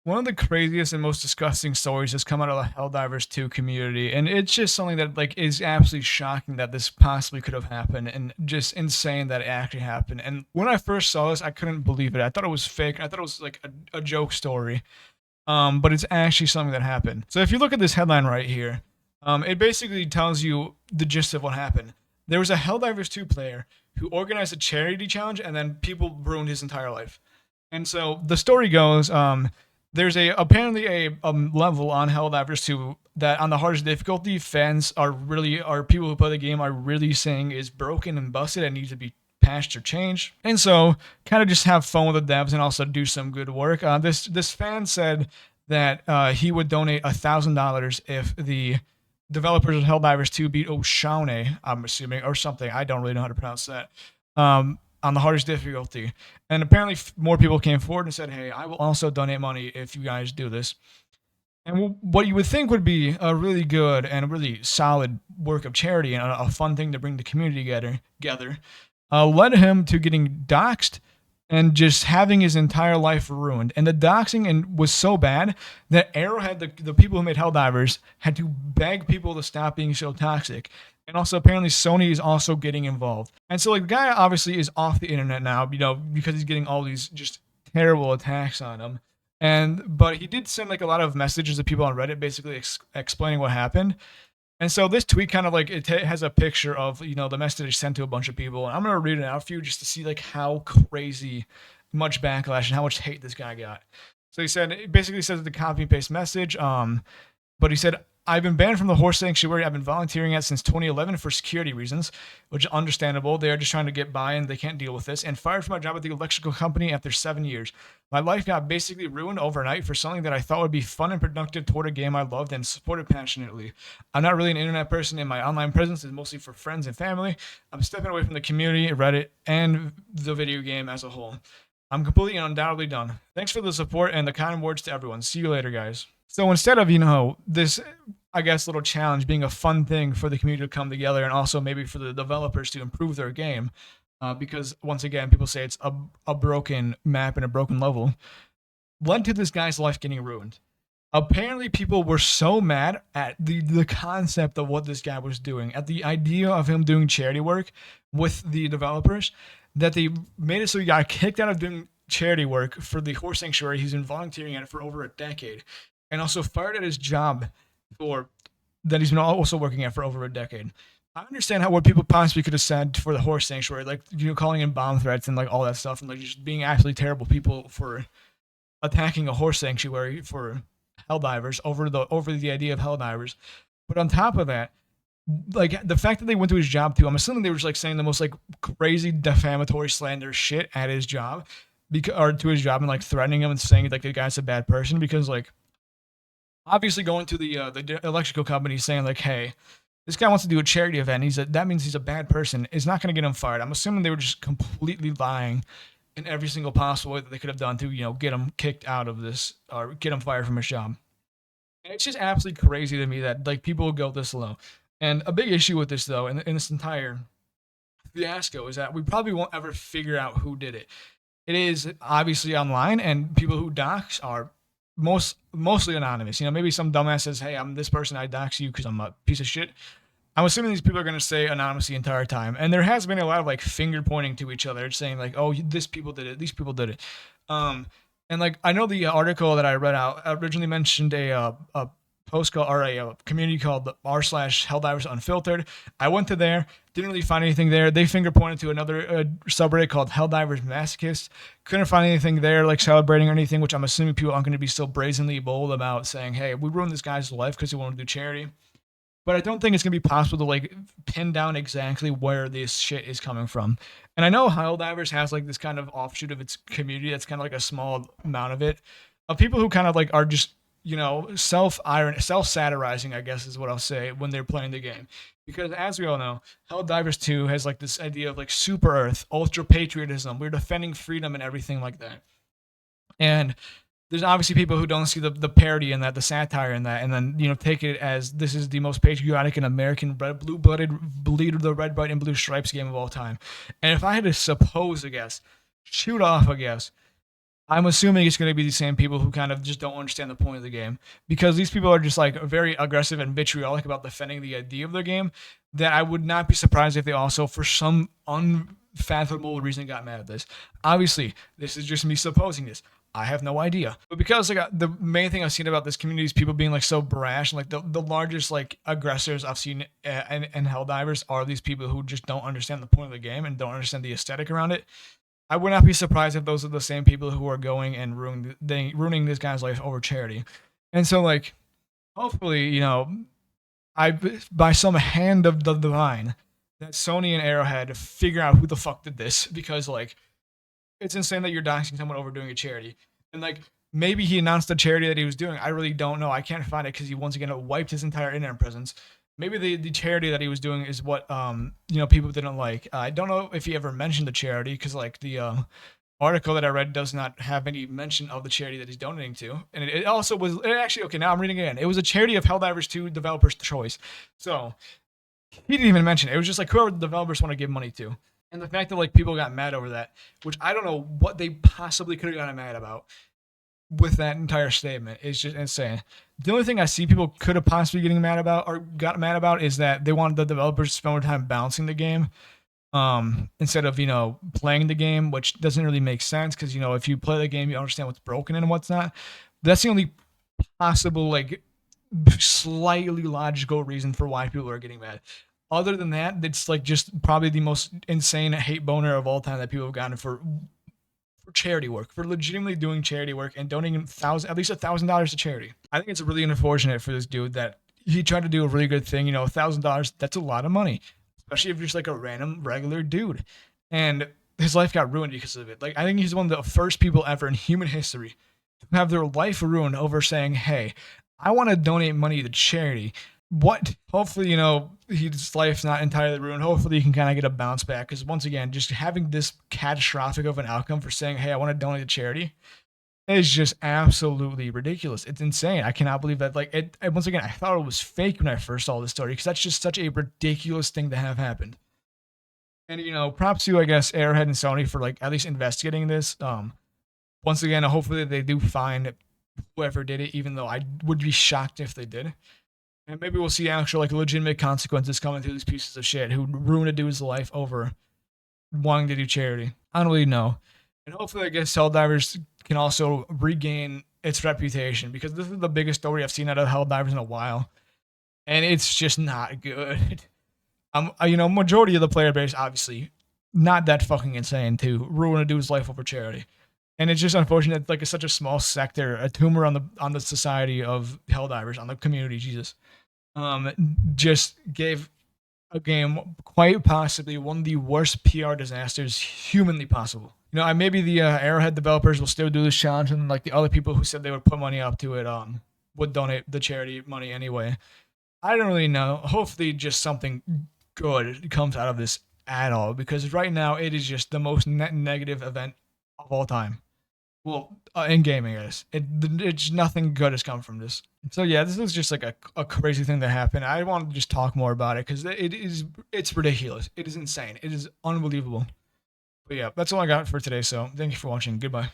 One of the craziest and most disgusting stories has come out of the Helldivers 2 community, and it's just something that like is absolutely shocking that this possibly could have happened, and just insane that it actually happened. And when I first saw this, I couldn't believe it. I thought it was fake. I thought it was like a joke story, but it's actually something that happened. So if you look at this headline right here, it basically tells you the gist of what happened. There was a Helldivers 2 player who organized a charity challenge, and then people ruined his entire life. And so the story goes, there's apparently a level on Helldivers 2 that on the hardest difficulty, fans are people who play the game are really saying is broken and busted and needs to be patched or changed. And so kind of just have fun with the devs and also do some good work. This fan said that he would donate $1,000 if the developers of Helldivers 2 beat Oshaune, I'm assuming, or something. I don't really know how to pronounce that. On the hardest difficulty. And apparently, more people came forward and said, "Hey, I will also donate money if you guys do this." And what you would think would be a really good and really solid work of charity and a fun thing to bring the community together led him to getting doxxed and just having his entire life ruined. And the doxing was so bad that Arrowhead, the people who made Helldivers, had to beg people to stop being so toxic. And also, apparently, Sony is also getting involved. And so, like, the guy obviously is off the internet now, because he's getting all these just terrible attacks on him. But he did send like a lot of messages to people on Reddit, basically explaining what happened. And so this tweet kind of like has a picture of the message sent to a bunch of people, and I'm gonna read it out for you just to see like how crazy much backlash and how much hate this guy got. So it basically says the copy and paste message. But he said, I've been banned from the horse sanctuary I've been volunteering at since 2011 for security reasons, which is understandable. They are just trying to get by and they can't deal with this. And fired from my job at the electrical company after 7 years. My life got basically ruined overnight for something that I thought would be fun and productive toward a game I loved and supported passionately. I'm not really an internet person, and my online presence is mostly for friends and family. I'm stepping away from the community, Reddit, and the video game as a whole. I'm completely and undoubtedly done. Thanks for the support and the kind words to everyone. See you later, guys. So instead of, this, I guess, little challenge being a fun thing for the community to come together and also maybe for the developers to improve their game, because once again, people say it's a broken map and a broken level, led to this guy's life getting ruined. Apparently, people were so mad at the concept of what this guy was doing, at the idea of him doing charity work with the developers, that they made it so he got kicked out of doing charity work for the horse sanctuary he's been volunteering at for over a decade, and also fired at his job for that he's been also working at for over a decade. I understand what people possibly could have said for the horse sanctuary, like calling in bomb threats and like all that stuff, and like just being absolutely terrible people for attacking a horse sanctuary for Helldivers over the idea of Helldivers. But on top of that, like the fact that they went to his job too, I'm assuming they were just like saying the most like crazy defamatory slander shit at his job, or to his job, and like threatening him and saying like the guy's a bad person, because like obviously going to the electrical company saying like, hey, this guy wants to do a charity event, that means he's a bad person, is not going to get him fired. I'm assuming they were just completely lying in every single possible way that they could have done to get him kicked out of this or get him fired from his job. And it's just absolutely crazy to me that like people would go this low. And a big issue with this though, in this entire fiasco, is that we probably won't ever figure out who did it. It is obviously online, and people who dox are mostly anonymous. Maybe some dumbass says, "Hey, I'm this person. I dox you because I'm a piece of shit." I'm assuming these people are going to stay anonymous the entire time. And there has been a lot of like finger pointing to each other, saying like, "Oh, this people did it. These people did it." And like I know the article that I read out originally mentioned a post called, or a community called r/Helldivers Unfiltered. I went to there, didn't really find anything there. They finger pointed to another subreddit called Helldivers Masochist. Couldn't find anything there like celebrating or anything, which I'm assuming people aren't going to be so brazenly bold about saying, "Hey, we ruined this guy's life because he wanted to do charity." But I don't think it's gonna be possible to like pin down exactly where this shit is coming from. And I know Helldivers has like this kind of offshoot of its community that's kind of like a small amount of it, of people who kind of like are just self satirizing, I guess is what I'll say, when they're playing the game. Because as we all know, Helldivers 2 has like this idea of like super Earth, ultra patriotism. We're defending freedom and everything like that. And there's obviously people who don't see the parody in that, the satire in that, and then take it as this is the most patriotic and American blue-blooded, bleed the red, white, and blue stripes game of all time. And if I had to shoot off a guess, I'm assuming it's going to be the same people who kind of just don't understand the point of the game, because these people are just like very aggressive and vitriolic about defending the idea of their game. That I would not be surprised if they also, for some unfathomable reason, got mad at this. Obviously, this is just me supposing this. I have no idea. But because like the main thing I've seen about this community is people being like so brash, and like the largest like aggressors I've seen in Helldivers are these people who just don't understand the point of the game and don't understand the aesthetic around it. I would not be surprised if those are the same people who are going and ruining this guy's life over charity. And so like hopefully, I by some hand of the divine that Sony and Arrowhead figure out who the fuck did this, because like it's insane that you're doxing someone over doing a charity. And like maybe he announced the charity that he was doing. I really don't know. I can't find it because he once again wiped his entire internet presence. Maybe the charity that he was doing is what people didn't like. I don't know if he ever mentioned the charity, because like the article that I read does not have any mention of the charity that he's donating to. And it also was actually, okay, now I'm reading again. It was a charity of Helldivers 2 developers' choice. So he didn't even mention it. It was just like whoever the developers want to give money to. And the fact that like people got mad over that, which I don't know what they possibly could have gotten mad about with that entire statement, is just insane. The only thing I see people could have possibly getting mad about or got mad about is that they wanted the developers to spend more time balancing the game, instead of playing the game, which doesn't really make sense, because if you play the game you understand what's broken and what's not. That's the only possible like slightly logical reason for why people are getting mad. Other than that, it's like just probably the most insane hate boner of all time that people have gotten for charity work, for legitimately doing charity work and donating at least $1,000 to charity. I think it's really unfortunate for this dude that he tried to do a really good thing. $1,000, that's a lot of money, especially if you're just like a random regular dude. And his life got ruined because of it. Like, I think he's one of the first people ever in human history to have their life ruined over saying, "Hey, I want to donate money to charity." What? Hopefully, his life's not entirely ruined. Hopefully, he can kind of get a bounce back. Because once again, just having this catastrophic of an outcome for saying, "Hey, I want to donate to charity," is just absolutely ridiculous. It's insane. I cannot believe that. Like, once again, I thought it was fake when I first saw this story, because that's just such a ridiculous thing to have happened. And props to, I guess, Arrowhead and Sony for like at least investigating this. Once again, hopefully they do find whoever did it, even though I would be shocked if they did. And maybe we'll see actual like legitimate consequences coming through these pieces of shit who ruined a dude's life over wanting to do charity. I don't really know. And hopefully, I guess Helldivers can also regain its reputation, because this is the biggest story I've seen out of Helldivers in a while, and it's just not good. Majority of the player base obviously not that fucking insane to ruin a dude's life over charity. And it's just unfortunate, like it's such a small sector, a tumor on the society of Helldivers, on the community. Jesus, just gave a game quite possibly one of the worst PR disasters humanly possible. Maybe the Arrowhead developers will still do this challenge, and like the other people who said they would put money up to it, would donate the charity money anyway. I don't really know. Hopefully, just something good comes out of this at all, because right now it is just the most negative event of all time. Well, in gaming, I guess. It's nothing good has come from this. So yeah, this is just like a crazy thing that happened. I want to just talk more about it, because it's ridiculous. It is insane. It is unbelievable. But yeah, that's all I got for today. So thank you for watching. Goodbye.